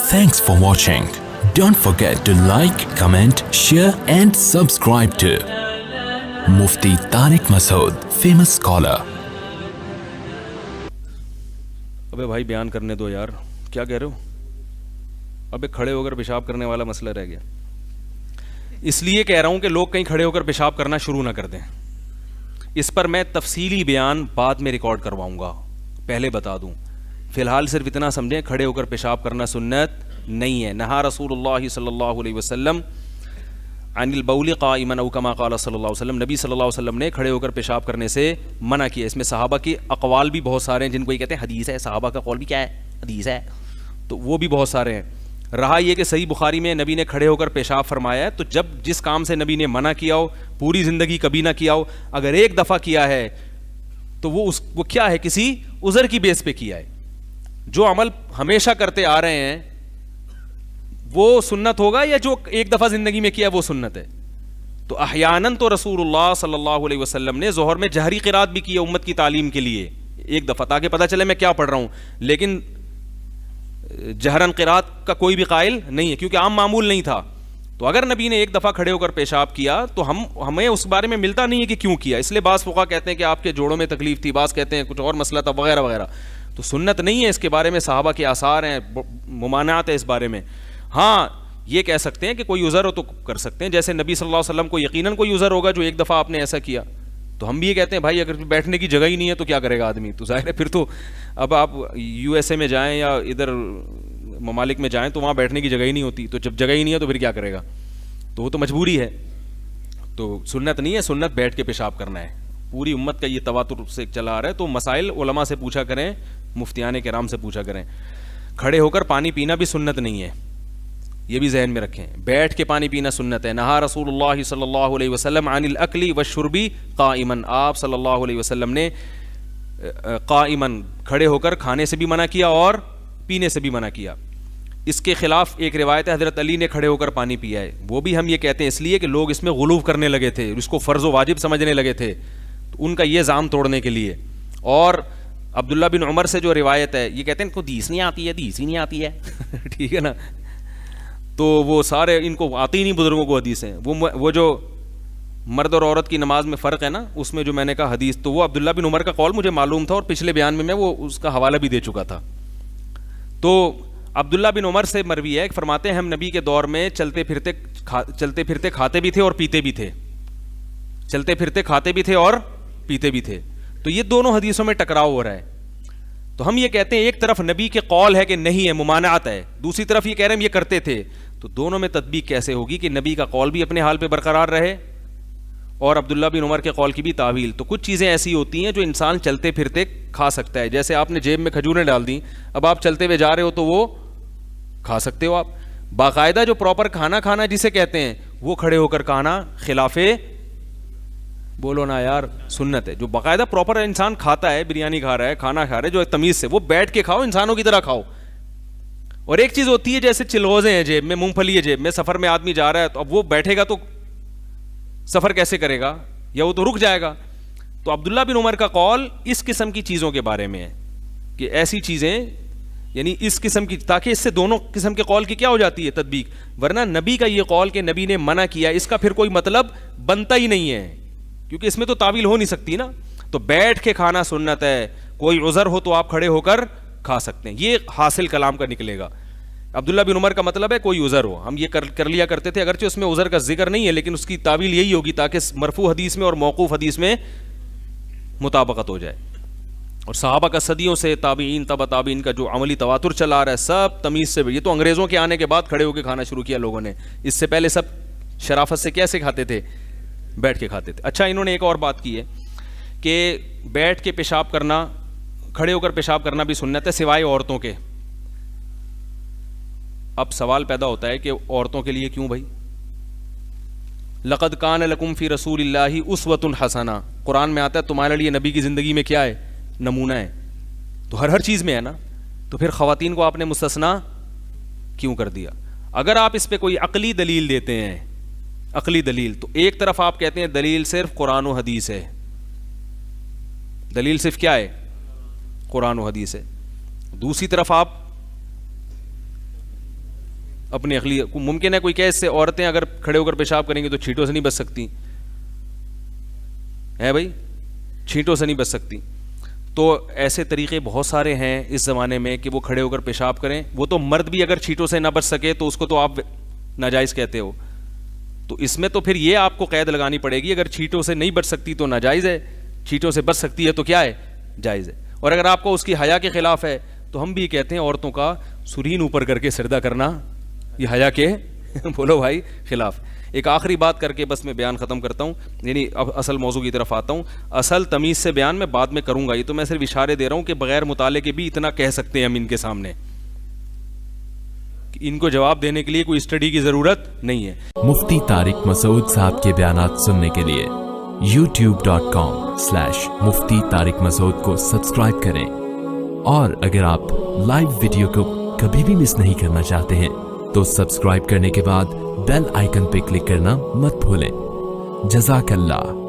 Thanks for watching. Don't forget to like, comment, share and subscribe to Mufti Tariq Masood, famous scholar. अबे भाई बयान करने दो यार, क्या कह रहे हो? अबे खड़े होकर पेशाब करने वाला मसला रह गया। इसलिए कह रहा हूं कि लोग कहीं खड़े होकर पेशाब करना शुरू ना कर दें। इस पर मैं तफसीली बयान बाद में रिकॉर्ड करवाऊंगा, पहले बता दूं। फिलहाल सिर्फ इतना समझें, खड़े होकर पेशाब करना सुन्नत नहीं है। नहा रसूलुल्लाह सल्लल्लाहु अलैहि वसल्लम अनिल बौली क़ाइमन औ कमा क़ाल सल्लल्लाहु अलैहि वसल्लम, नबी सल्लल्लाहु अलैहि वसल्लम ने खड़े होकर पेशाब करने से मना किया। इसमें सहाबा के अक़वाल भी बहुत सारे हैं, जिनको ये कहते हैं हदीस है, सहाबा का कौल भी क्या है, हदीस है, तो वो भी बहुत सारे हैं। रहा ये कि सही बुखारी में नबी ने खड़े होकर पेशाब फरमाया है, तो जब जिस काम से नबी ने मना किया हो, पूरी ज़िंदगी कभी ना किया हो, अगर एक दफ़ा किया है तो वो क्या है, किसी उज़र की बेस पे किया है। जो अमल हमेशा करते आ रहे हैं वो सुन्नत होगा, या जो एक दफ़ा ज़िंदगी में किया वो सुन्नत है? तो अहयानन तो रसूलुल्लाह सल्लल्लाहु अलैहि वसल्लम ने ज़ोहर में जहरी क़िरात भी की है उम्मत की तालीम के लिए, एक दफ़ा, ताकि पता चले मैं क्या पढ़ रहा हूँ। लेकिन जहरन क़िरात का कोई भी कायल नहीं है, क्योंकि आम मामूल नहीं था। तो अगर नबी ने एक दफ़ा खड़े होकर पेशाब किया तो हमें उस बारे में मिलता नहीं है कि क्यों किया। इसलिए बाज़ फ़ुक़हा कहते हैं कि आपके जोड़ों में तकलीफ़ थी, बाज़ कहते हैं कुछ और मसला था, वगैरह वगैरह। तो सुन्नत नहीं है। इसके बारे में सहाबा के आसार हैं, मुमानात है इस बारे में। हाँ, ये कह सकते हैं कि कोई उज़र हो तो कर सकते हैं, जैसे नबी सल्लल्लाहु अलैहि वसल्लम को यकीनन कोई उज़र होगा जो एक दफ़ा आपने ऐसा किया। तो हम भी ये कहते हैं भाई अगर बैठने की जगह ही नहीं है तो क्या करेगा आदमी? तो ज़ाहिर है फिर तो अब आप USA में जाएं या इधर ममालिक में जाएं तो वहाँ बैठने की जगह ही नहीं होती, तो जब जगह ही नहीं है तो फिर क्या करेगा? तो वो तो मजबूरी है। तो सुन्नत नहीं है, सुन्नत बैठ के पेशाब करना है। पूरी उम्मत का ये तवातुर से चला आ रहा है। तो मसाइल उलमा से पूछा करें, मुफ्तियान किराम से पूछा करें। खड़े होकर पानी पीना भी सुन्नत नहीं है, ये भी जहन में रखें। बैठ के पानी पीना सुन्नत है। नहा रसूलुल्लाह सल्लल्लाहु अलैहि वसल्लम अनिल अक्ली व शुरबी क़ाइमन, आप सल्लल्लाहु अलैहि वसल्लम ने क़ाइमन खड़े होकर खाने से भी मना किया और पीने से भी मना किया। इसके खिलाफ एक रिवायत है हज़रत अली ने खड़े होकर पानी पिया है। वो भी हम ये कहते हैं इसलिए कि लोग इसमें गुलूव करने लगे थे, इसको फ़र्ज़ व वाजिब समझने लगे थे, तो उनका ये जाम तोड़ने के लिए। और अब्दुल्ला बिन उमर से जो रिवायत है, ये कहते हैं इनको हदीस नहीं आती है, हदीस ही नहीं आती है ठीक है ना। तो वो सारे इनको आती ही नहीं बुजुर्गों को हदीसें। वो जो मर्द और औरत की नमाज में फ़र्क है ना, उसमें जो मैंने कहा हदीस, तो वो अब्दुल्ला बिन उमर का कौल मुझे मालूम था और पिछले बयान में मैं वो उसका हवाला भी दे चुका था। तो अब्दुल्ला बिन उमर से मरवी है, फरमाते हैं हम नबी के दौर में चलते फिरते खाते भी थे और पीते भी थे, चलते फिरते खाते भी थे और पीते भी थे। तो ये दोनों हदीसों में टकराव हो रहा है। तो हम ये कहते हैं एक तरफ नबी के कौल है कि नहीं है, मुमानात है, दूसरी तरफ ये कह रहे हैं हम ये करते थे। तो दोनों में तदबीक कैसे होगी कि नबी का कौल भी अपने हाल पे बरकरार रहे और अब्दुल्ला बिन उमर के कौल की भी तावील? तो कुछ चीज़ें ऐसी होती हैं जो इंसान चलते फिरते खा सकता है। जैसे आपने जेब में खजूरें डाल दी, अब आप चलते हुए जा रहे हो तो वो खा सकते हो आप। बाकायदा जो प्रॉपर खाना जिसे कहते हैं वो खड़े होकर खाना खिलाफे, बोलो ना यार, सुन्नत है। जो बाकायदा प्रॉपर इंसान खाता है, बिरयानी खा रहा है, खाना खा रहा है जो तमीज़ से, वो बैठ के खाओ, इंसानों की तरह खाओ। और एक चीज़ होती है जैसे चिलगोज़े हैं जेब में, मूंगफली है जेब में, सफ़र में आदमी जा रहा है तो अब वो बैठेगा तो सफ़र कैसे करेगा, या वो तो रुक जाएगा। तो अब्दुल्ला बिन उमर का कौल इस किस्म की चीज़ों के बारे में है कि ऐसी चीज़ें, यानी इस किस्म की, ताकि इससे दोनों किस्म के कौल की क्या हो जाती है तदबीक। वरना नबी का ये कौल कि नबी ने मना किया, इसका फिर कोई मतलब बनता ही नहीं है, क्योंकि इसमें तो तावील हो नहीं सकती ना। तो बैठ के खाना सुन्नत है, कोई उज़र हो तो आप खड़े होकर खा सकते हैं, ये हासिल कलाम का निकलेगा। अब्दुल्ला बिन उमर का मतलब है कोई उज़र हो, हम ये कर लिया करते थे, अगरचे उसमें उज़र का जिक्र नहीं है, लेकिन उसकी तावील यही होगी ताकि मरफू हदीस में और मौकूफ़ हदीस में मुताबकत हो जाए। और सहाबा का सदियों से ताबीन तबा ताबीन का जो अमली तवातुर चला आ रहा है, सब तमीज़ से। ये तो अंग्रेज़ों के आने के बाद खड़े होकर खाना शुरू किया लोगों ने, इससे पहले सब शराफत से कैसे खाते थे? बैठ के खाते थे। अच्छा, इन्होंने एक और बात की है कि बैठ के पेशाब करना, खड़े होकर पेशाब करना भी सुन्नत है सिवाय औरतों के। अब सवाल पैदा होता है कि औरतों के लिए क्यों भाई? लक़द कान लकुम फ़ी रसूलिल्लाहि उस्वतुन हसना, कुरान में आता है तुम्हारे लिए नबी की ज़िंदगी में क्या है? नमूना है। तो हर चीज़ में है ना, तो फिर ख़वातीन को आपने मुस्तस्ना क्यों कर दिया? अगर आप इस पर कोई अक़ली दलील देते हैं, अक़ली दलील, तो एक तरफ आप कहते हैं दलील सिर्फ कुरान व हदीस है, दलील सिर्फ क्या है? कुरान व हदीस है। दूसरी तरफ आप اپنی عقلی. ممکن ہے کوئی کہ اس سے عورتیں اگر کھڑے ہو کر پیشاب کریں گی تو چھینٹوں سے نہیں بچ سکتی ہے بھائی, چھینٹوں سے نہیں بچ سکتی. تو ایسے طریقے بہت سارے ہیں اس زمانے میں کہ وہ کھڑے ہو کر پیشاب کریں. وہ تو مرد بھی اگر چھینٹوں سے نہ بچ سکے تو اس کو تو آپ ناجائز کہتے ہو. تو اس میں تو پھر یہ آپ کو قید لگانی پڑے گی, اگر چھینٹوں سے نہیں بچ سکتی تو ناجائز ہے, چھینٹوں سے بچ سکتی ہے تو کیا ہے, جائز ہے. اور اگر آپ کو اس کی حیا کے خلاف ہے تو ہم بھی کہتے ہیں عورتوں کا سرین اوپر کر کے سردہ کرنا یہ حیا کے بولو بھائی خلاف. ایک آخری بات کر کے بس میں بیان ختم کرتا ہوں, یعنی اب اصل موضوع کی طرف آتا ہوں. اصل تمیز سے بیان میں بعد میں کروں گا, یہ تو میں صرف اشارے دے رہا ہوں کہ بغیر مطالعے کے بھی اتنا کہہ سکتے ہیں ہم ان کے سامنے, ان کو جواب دینے کے لیے کوئی اسٹڈی کی ضرورت نہیں ہے. مفتی طارق مسعود صاحب کے بیانات سننے کے لیے youtube.com/مفتی طارق مسعود کو سبسکرائب کریں, اور اگر آپ لائیو ویڈیو کو کبھی بھی مس نہیں کرنا چاہتے ہیں تو سبسکرائب کرنے کے بعد بیل آئیکن پہ کلک کرنا مت بھولیں. جزاک اللہ.